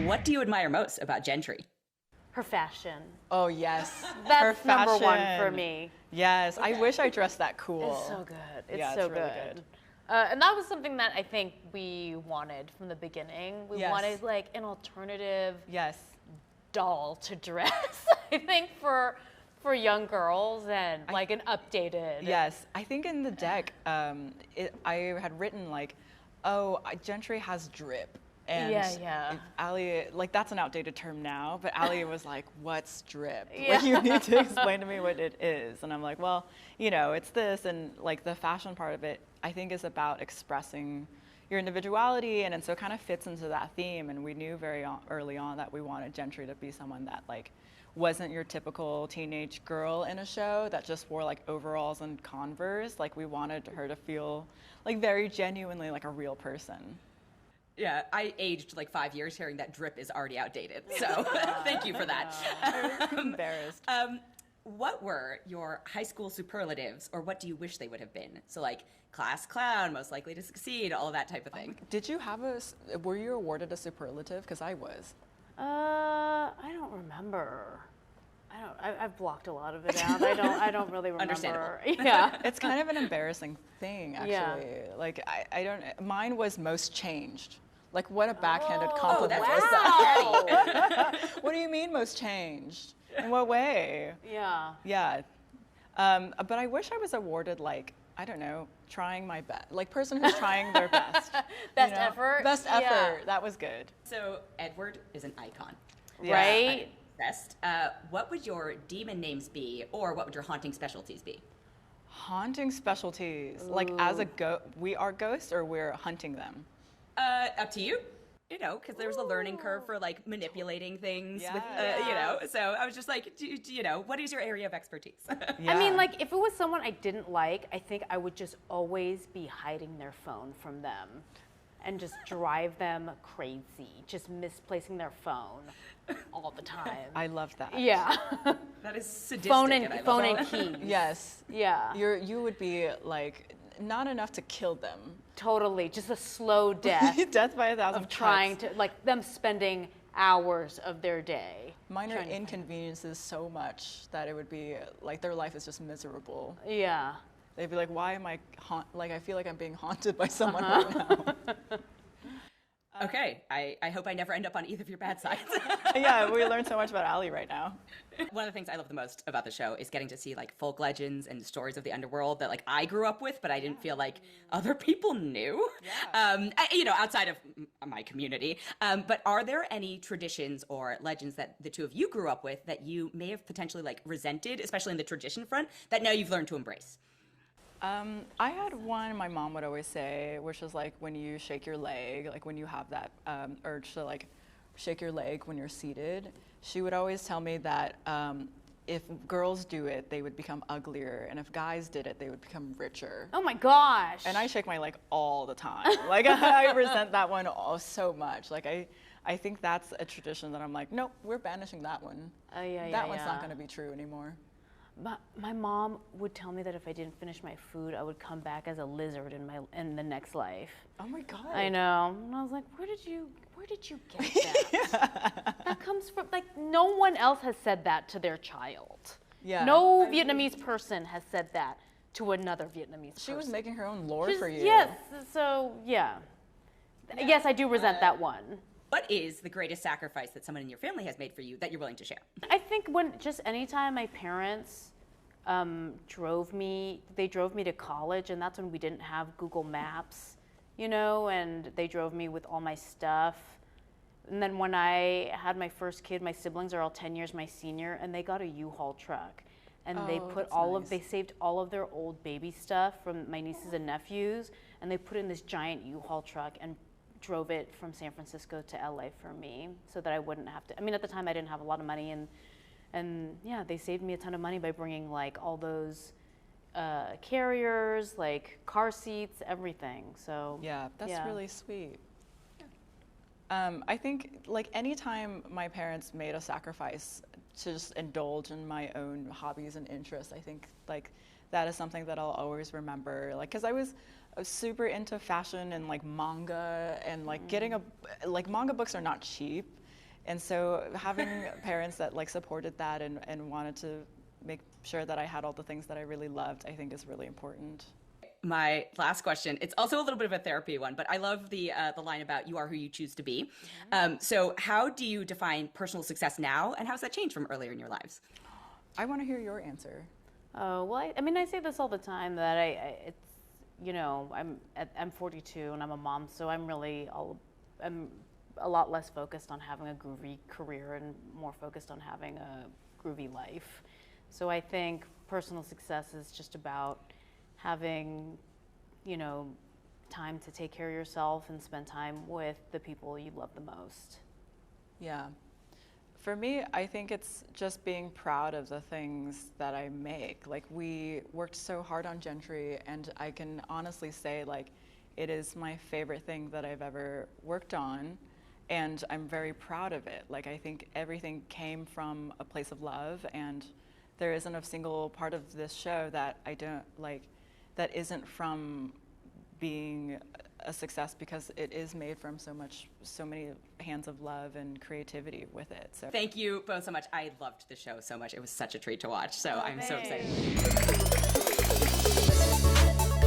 What do you admire most about Jentry? Her fashion. Oh, yes. That's Her number one fashion. for me. Yes, I wish I dressed that cool. It's so good. It's Yeah, so it's really good. good. And that was something that I think we wanted from the beginning. We Yes. wanted like an alternative Yes. doll to dress. I think for young girls and like an updated. Yes, I think in the deck, I had written like, oh, Jentry has drip. And Yeah. Ali, like that's an outdated term now, but Ali was like, what's drip? Yeah. Like you need to explain to me what it is. And I'm like, well, you know, it's this, and like the fashion part of it, I think is about expressing your individuality, and so it kind of fits into that theme. And we knew very early on that we wanted Jentry to be someone that like wasn't your typical teenage girl in a show that just wore like overalls and Converse. Like we wanted her to feel like very genuinely like a real person. Yeah, I aged like 5 years hearing that drip is already outdated. So thank you for that. I'm embarrassed. What were your high school superlatives, or what do you wish they would have been? So like class clown, most likely to succeed, all of that type of thing. Did you have were you awarded a superlative? Because I was. I don't remember. I've blocked a lot of it out. I don't really remember. Understandable. Yeah. It's kind of an embarrassing thing, actually. Yeah. Like, I don't, mine was most changed. Like, what a backhanded Oh, compliment that's was that? wow. What do you mean most changed? In what way? Yeah. Yeah. But I wish I was awarded, like, I don't know, trying my best. Like, person who's trying their best. Best you know? effort? Best Yeah. effort. That was good. So Edward is an icon. Yeah. Right? Best. What would your demon names be, or what would your haunting specialties be? Haunting specialties. Like, as a we are ghosts or we're hunting them? Up to you. You know, because there's a learning curve for like manipulating things with, Yeah. you know. So I was just like, you know, what is your area of expertise? I mean, like, if it was someone I didn't like, I think I would just always be hiding their phone from them and just drive them crazy, just misplacing their phone all the time. I love that. Yeah. That is sadistic. phone and I and love phone it. and keys. Yes. Yeah. You would be like not enough to kill them. Totally. Just a slow death Death by a thousand of trying cuts. to, like, them spending hours of their day. Minor trying to find- inconveniences so much that it would be like their life is just miserable. Yeah. They'd be like, why am I like I feel like I'm being haunted by someone right now. Okay, I hope I never end up on either of your bad sides. Yeah, we learned so much about Ali right now. One of the things I love the most about the show is getting to see like folk legends and stories of the underworld that like I grew up with, but I didn't feel like other people knew. Yeah. You know, outside of my community. But are there any traditions or legends that the two of you grew up with that you may have potentially like resented, especially in the tradition front, that now you've learned to embrace? I had one my mom would always say, which was like when you shake your leg, like when you have that urge to like shake your leg when you're seated, she would always tell me that if girls do it, they would become uglier, and if guys did it, they would become richer. Oh my gosh. And I shake my leg all the time. Like I resent that one so much. Like I think that's a tradition that I'm like, nope, we're banishing that one. That one's not going to be true anymore. My mom would tell me that if I didn't finish my food, I would come back as a lizard in the next life. Oh my God. I know. And I was like, where did you get that? Yeah. That comes from, like, no one else has said that to their child. Yeah. No Vietnamese person has said that to another Vietnamese person. She was making her own lore for you. Yes. So, yeah. Yes, I do resent that one. What is the greatest sacrifice that someone in your family has made for you that you're willing to share? I think anytime my parents drove me to college, and that's when we didn't have Google Maps, you know, and they drove me with all my stuff. And then when I had my first kid, my siblings are all 10 years my senior, and they got a U-Haul truck. And they put they saved all of their old baby stuff from my nieces and nephews, and they put in this giant U-Haul truck and drove it from San Francisco to LA for me so that I wouldn't have to. I mean, at the time I didn't have a lot of money, and yeah, they saved me a ton of money by bringing like all those carriers, like car seats, everything. So yeah, that's really sweet. I think like anytime my parents made a sacrifice to just indulge in my own hobbies and interests, I think like that is something that I'll always remember. Like, cause I was super into fashion and like manga, and like getting manga books are not cheap. And so having parents that like supported that and wanted to make sure that I had all the things that I really loved, I think is really important. My last question, it's also a little bit of a therapy one, but I love the line about you are who you choose to be. So how do you define personal success now, and how has that changed from earlier in your lives? I want to hear your answer. Oh, well, I mean, I say this all the time that it's, you know, I'm 42 and I'm a mom, so I'm a lot less focused on having a groovy career and more focused on having a groovy life. So I think personal success is just about having, you know, time to take care of yourself and spend time with the people you love the most. Yeah. For me, I think it's just being proud of the things that I make. Like, we worked so hard on Jentry, and I can honestly say, like, it is my favorite thing that I've ever worked on, and I'm very proud of it. Like, I think everything came from a place of love, and there isn't a single part of this show that I don't like, that isn't from being a success, because it is made from so many hands of love and creativity with it. So Thank you both so much. I loved the show so much. It was such a treat to watch. So I'm so thanks. excited.